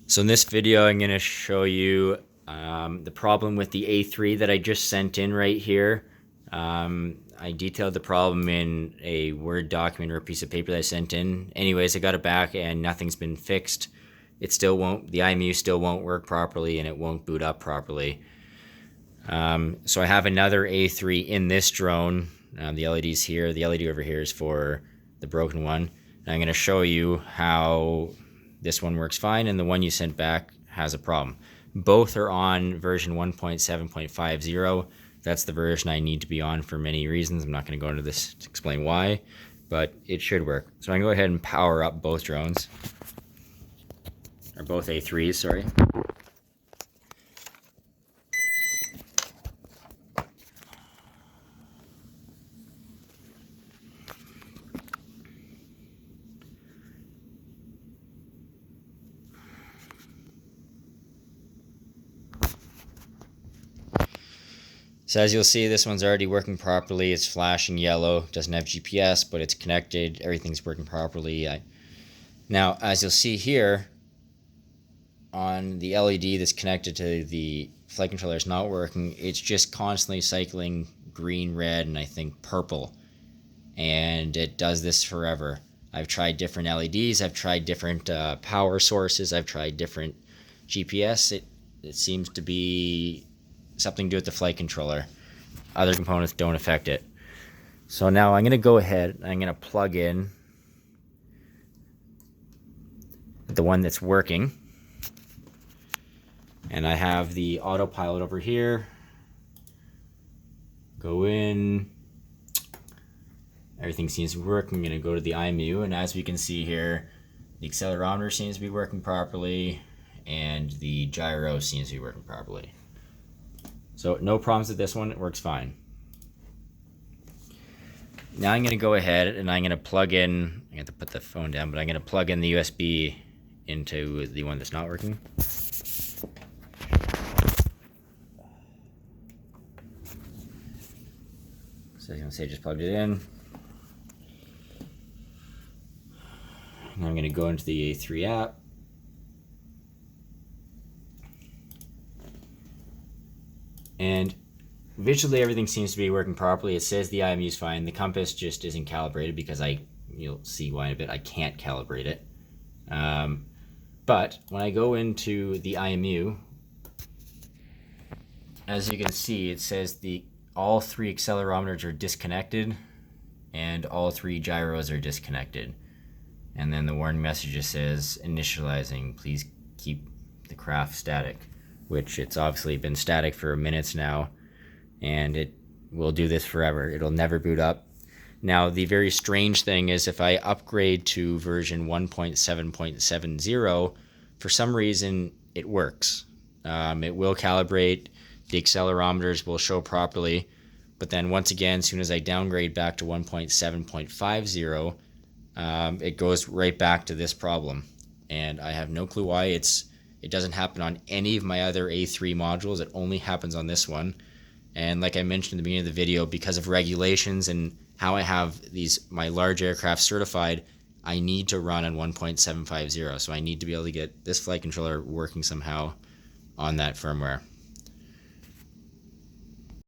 So in this video, I'm going to show you the problem with the A3 that I just sent in right here. I detailed the problem in a Word document or a piece of paper that I sent in. Anyways, I got it back and nothing's been fixed. It still won't, the IMU still won't work properly and it won't boot up properly. So I have another A3 in this drone. The LED's here. The LED over here is for the broken one. And I'm going to show you how this one works fine and the one you sent back has a problem. Both are on version 1.7.50. That's the version I need to be on for many reasons. I'm not going to go into this to explain why, but it should work. So I'm going to go ahead and power up both drones, or both A3s, sorry. So as you'll see, this one's already working properly. It's flashing yellow, doesn't have GPS, but it's connected. Everything's working properly. Now, as you'll see here, on the LED that's connected to the flight controller is not working. It's just constantly cycling green, red, and I think purple. And it does this forever. I've tried different LEDs. I've tried different power sources. I've tried different GPS. It seems to be something to do with the flight controller. Other components don't affect it. So now I'm going to go ahead, I'm going to plug in the one that's working. And I have the autopilot over here. Go in. Everything seems to work. I'm going to go to the IMU, and as we can see here, the accelerometer seems to be working properly, and the gyro seems to be working properly. So no problems with this one, it works fine. Now I'm going to go ahead and I'm going to plug in, I have to put the phone down, but I'm going to plug in the USB into the one that's not working. So as you can see, I just plugged it in. And I'm going to go into the A3 app. And visually everything seems to be working properly. It says the IMU is fine. The compass just isn't calibrated because you'll see why in a bit, I can't calibrate it. But when I go into the IMU, as you can see, it says all three accelerometers are disconnected and all three gyros are disconnected. And then the warning message just says, initializing, please keep the craft static, which it's obviously been static for minutes now, and it will do this forever. It'll never boot up. Now, the very strange thing is if I upgrade to version 1.7.70, for some reason it works. It will calibrate, the accelerometers will show properly, but then once again, as soon as I downgrade back to 1.7.50, it goes right back to this problem. And I have no clue why. It doesn't happen on any of my other A3 modules. It only happens on this one. And like I mentioned in the beginning of the video, because of regulations and how I have my large aircraft certified, I need to run on 1.750. So I need to be able to get this flight controller working somehow on that firmware.